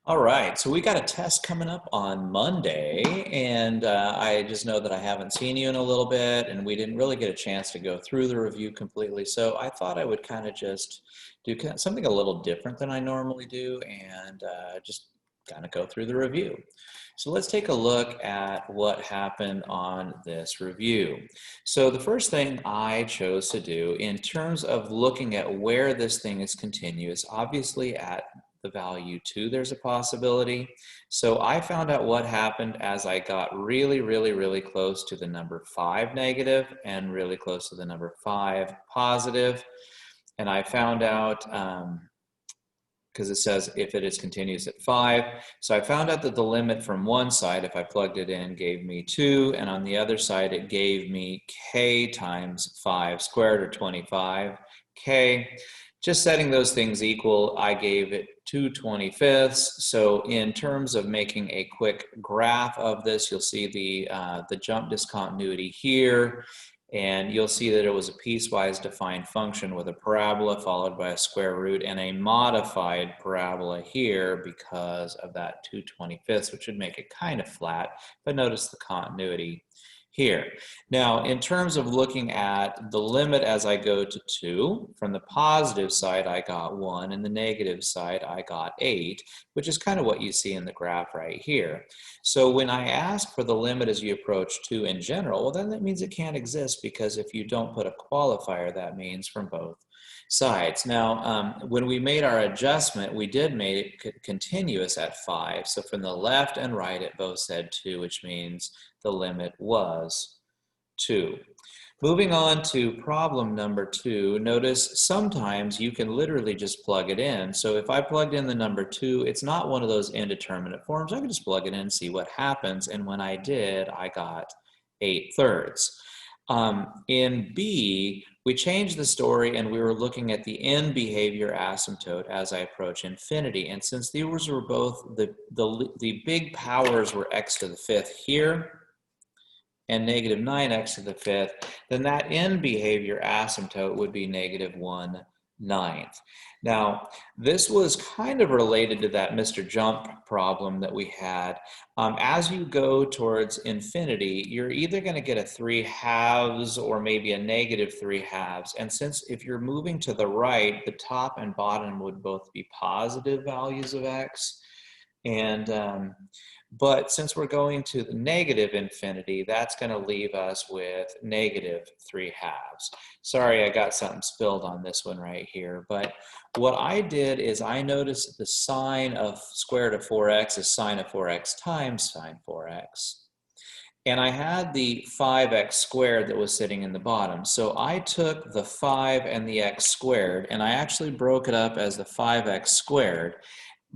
All right, so we got a test coming up on Monday, and I just know that I haven't seen you in a little bit, and we didn't really get a chance to go through the review completely. So I thought I would kind of just do something a little different than I normally do, and just kind of go through the review. So let's take a look at what happened on this review. So the first thing I chose to do in terms of looking at where this thing is continuous, obviously at the value 2, there's a possibility. So I found out what happened as I got really close to the number 5 negative and really close to the number 5 positive. And I found out, because it says if it is continuous at 5. So I found out that the limit from one side, if I plugged it in, gave me 2, and on the other side it gave me k times 5 squared, or 25k. Just setting those things equal, I gave it 2/25. So in terms of making a quick graph of this, you'll see the jump discontinuity here. And you'll see that it was a piecewise defined function with a parabola followed by a square root and a modified parabola here because of that 2/25, which would make it kind of flat, but notice the continuity here. Now, in terms of looking at the limit as I go to 2, from the positive side I got 1, and the negative side I got 8, which is kind of what you see in the graph right here. So when I ask for the limit as you approach 2 in general, well, then that means it can't exist, because if you don't put a qualifier, that means from both sides. Now, when we made our adjustment, we did make it continuous at 5. So from the left and right, it both said 2, which means the limit was 2. Moving on to problem number 2, notice sometimes you can literally just plug it in. So if I plugged in the number 2, it's not one of those indeterminate forms. I can just plug it in and see what happens. And when I did, I got 8/3. In B, we changed the story and we were looking at the end behavior asymptote as I approach infinity. And since these were both the big powers were x to the 5th here and negative 9x to the 5th, then that end behavior asymptote would be negative 1/9. Now, this was kind of related to that Mr. Jump problem that we had. As you go towards infinity, you're either going to get a 3/2 or maybe a negative 3/2. And since if you're moving to the right, the top and bottom would both be positive values of x. And but since we're going to the negative infinity, that's going to leave us with negative 3/2. Sorry, I got something spilled on this one right here. But what I did is I noticed that the sine of square root of 4x is sine of 4x times sine 4x. And I had the 5x squared that was sitting in the bottom. So I took the 5 and the x squared, and I actually broke it up as the 5x squared.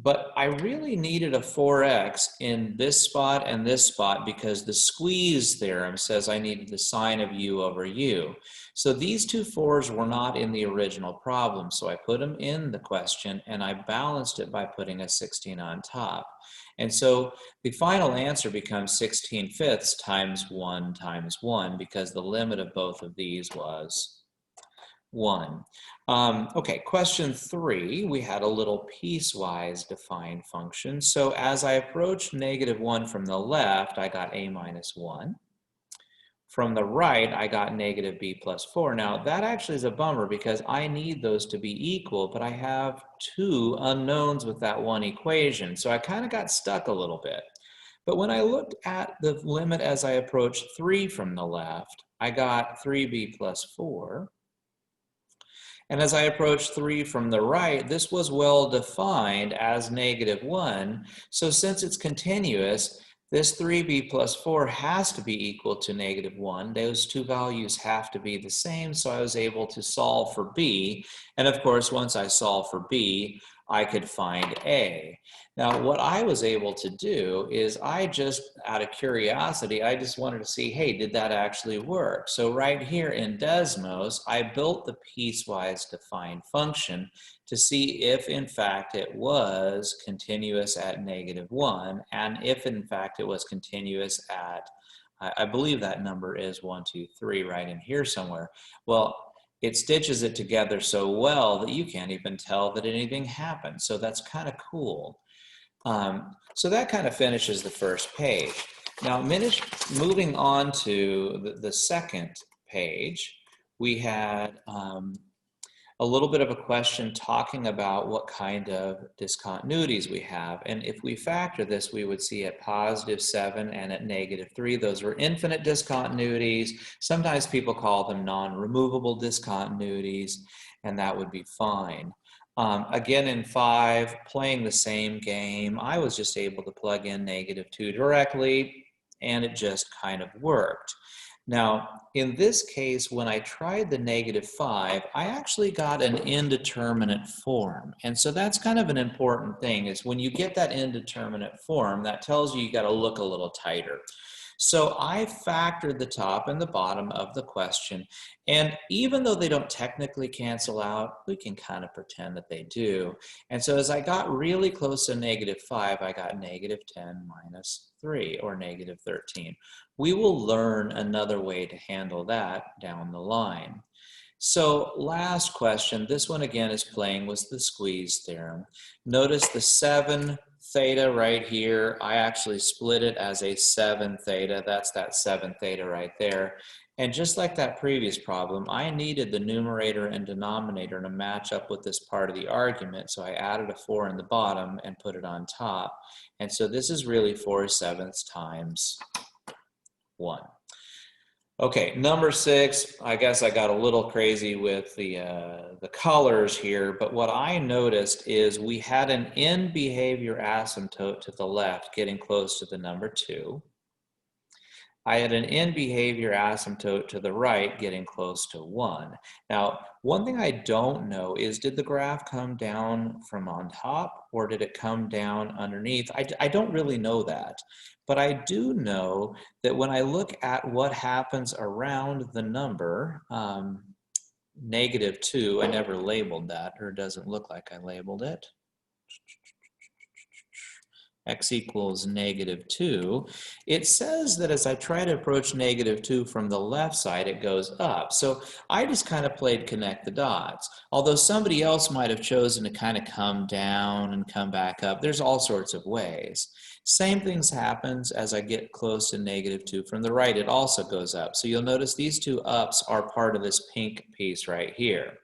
But I really needed a 4x in this spot and this spot because the squeeze theorem says I needed the sine of u over u. So these two 4's were not in the original problem. So I put them in the question and I balanced it by putting a 16 on top. And so the final answer becomes 16/5 times 1 because the limit of both of these was 1. Okay, question 3, we had a little piecewise defined function. So as I approached negative 1 from the left, I got a minus 1. From the right, I got negative b plus 4. Now, that actually is a bummer because I need those to be equal, but I have 2 unknowns with that one equation. So I kind of got stuck a little bit. But when I looked at the limit as I approached 3 from the left, I got 3b plus 4. And as I approached 3 from the right, this was well defined as negative 1. So since it's continuous, this 3b plus 4 has to be equal to negative 1. Those two values have to be the same, so I was able to solve for b. And of course, once I solve for b, I could find a. Now, what I was able to do is I just, out of curiosity, I just wanted to see, hey, did that actually work? So right here in Desmos, I built the piecewise defined function to see if, in fact, it was continuous at negative 1, and if, in fact, it was continuous at, I believe that number is 1, 2, 3 right in here somewhere. Well, it stitches it together so well that you can't even tell that anything happened. So that's kind of cool. So that kind of finishes the first page. Now, moving on to the second page, we had a little bit of a question talking about what kind of discontinuities we have. And if we factor this, we would see at +7 and at -3. Those were infinite discontinuities. Sometimes people call them non-removable discontinuities, and that would be fine. Again, in 5, playing the same game, I was just able to plug in -2 directly, and it just kind of worked. Now, in this case, when I tried the -5, I actually got an indeterminate form. And so that's kind of an important thing, is when you get that indeterminate form, that tells you got to look a little tighter. So I factored the top and the bottom of the question, and even though they don't technically cancel out, we can kind of pretend that they do. And so as I got really close to -5, I got -10 minus 3, or -13. We will learn another way to handle that down the line. So last question, this one again is playing with the squeeze theorem. Notice the 7 theta right here. I actually split it as a 7 theta. That's that 7 theta right there. And just like that previous problem, I needed the numerator and denominator to match up with this part of the argument. So I added a 4 in the bottom and put it on top. And so this is really 4/7 times 1. Okay, number 6, I guess I got a little crazy with the colors here, but what I noticed is we had an end behavior asymptote to the left getting close to the number 2. I had an end behavior asymptote to the right getting close to 1. Now, one thing I don't know is, did the graph come down from on top, or did it come down underneath? I don't really know that. But I do know that when I look at what happens around the number, -2, I never labeled that, or it doesn't look like I labeled it. X equals -2, it says that as I try to approach -2 from the left side, it goes up. So I just kind of played connect the dots. Although somebody else might have chosen to kind of come down and come back up. There's all sorts of ways. Same things happens as I get close to -2 from the right. It also goes up. So you'll notice these two ups are part of this pink piece right here.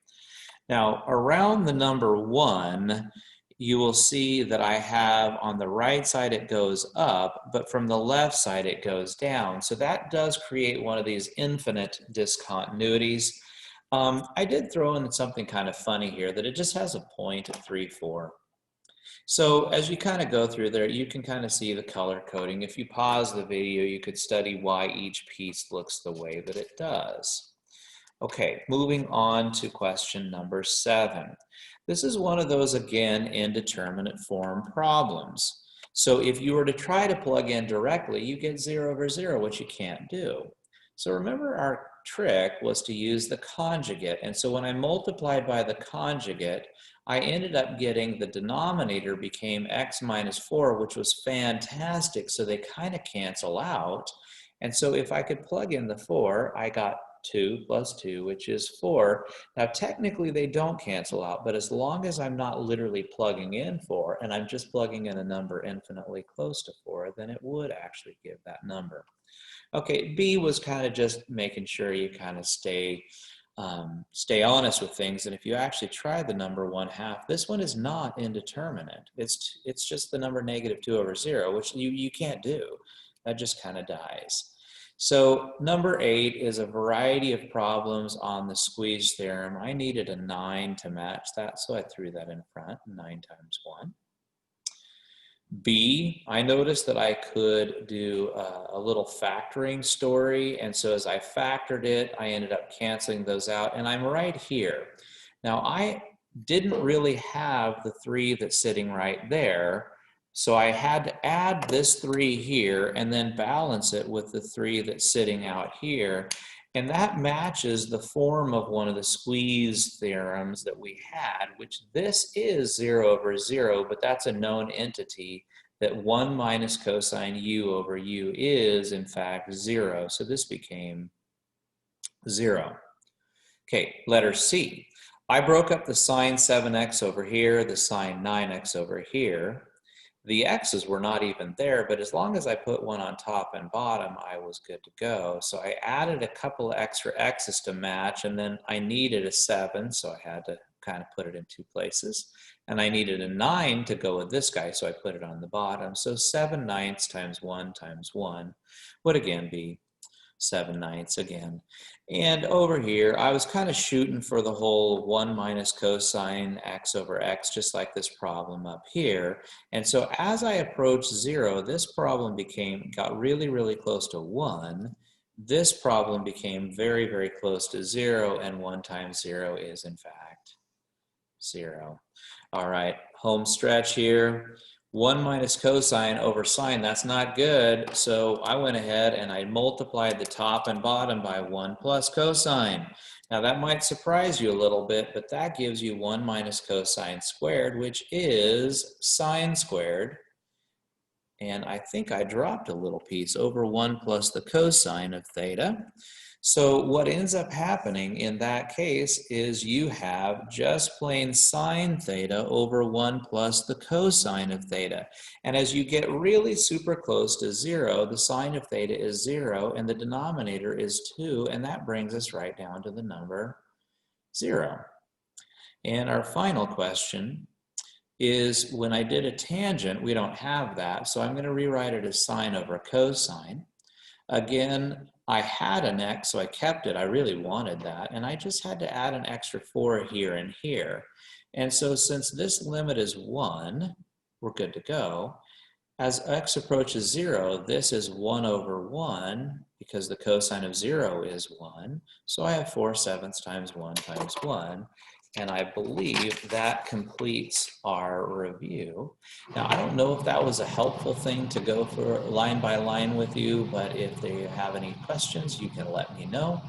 Now, around the number 1, you will see that I have on the right side it goes up, but from the left side it goes down. So that does create one of these infinite discontinuities. I did throw in something kind of funny here, that it just has a point at 3, 4. So as you kind of go through there, you can kind of see the color coding. If you pause the video, you could study why each piece looks the way that it does. Okay, moving on to question number 7. This is one of those, again, indeterminate form problems. So if you were to try to plug in directly, you get 0/0, which you can't do. So remember, our trick was to use the conjugate. And so when I multiplied by the conjugate, I ended up getting the denominator became x minus 4, which was fantastic. So they kind of cancel out. And so if I could plug in the 4, I got 2 plus 2, which is 4. Now, technically, they don't cancel out, but as long as I'm not literally plugging in 4, and I'm just plugging in a number infinitely close to 4, then it would actually give that number. Okay, B was kind of just making sure you kind of stay honest with things. And if you actually try the number 1/2, this one is not indeterminate. It's just the number -2/0, which you can't do. That just kind of dies. So number 8 is a variety of problems on the squeeze theorem. I needed a 9 to match that, so I threw that in front, 9 times 1. B, I noticed that I could do a little factoring story, and so as I factored it, I ended up canceling those out, and I'm right here. Now, I didn't really have the 3 that's sitting right there, so I had to add this 3 here and then balance it with the 3 that's sitting out here. And that matches the form of one of the squeeze theorems that we had, which this is 0/0, but that's a known entity that 1 minus cosine u/u is, in fact, 0. So this became 0. Okay, letter C. I broke up the sine 7x over here, the sine 9x over here. The x's were not even there, but as long as I put one on top and bottom, I was good to go. So I added a couple of extra x's to match, and then I needed a 7, so I had to kind of put it in 2 places. And I needed a 9 to go with this guy, so I put it on the bottom. So 7/9 times 1 would again be 7/9 again. And over here, I was kind of shooting for the whole 1 minus cosine x over x, just like this problem up here. And so as I approached 0, this problem got really, really close to 1. This problem became very, very close to 0, and 1 times 0 is, in fact, 0. All right, home stretch here. 1 minus cosine over sine, that's not good. So I went ahead and I multiplied the top and bottom by 1 plus cosine. Now that might surprise you a little bit, but that gives you 1 minus cosine squared, which is sine squared. And I think I dropped a little piece over 1 plus the cosine of theta. So what ends up happening in that case is you have just plain sine theta over 1 plus the cosine of theta. And as you get really super close to 0, the sine of theta is 0 and the denominator is 2, and that brings us right down to the number 0. And our final question is, when I did a tangent, we don't have that, so I'm going to rewrite it as sine over cosine. Again, I had an x, so I kept it. I really wanted that, and I just had to add an extra 4 here and here. And so since this limit is 1, we're good to go. As x approaches 0, this is 1 over 1, because the cosine of 0 is 1. So I have 4/7 times 1 times 1. And I believe that completes our review. Now, I don't know if that was a helpful thing to go for line by line with you, but if you have any questions, you can let me know.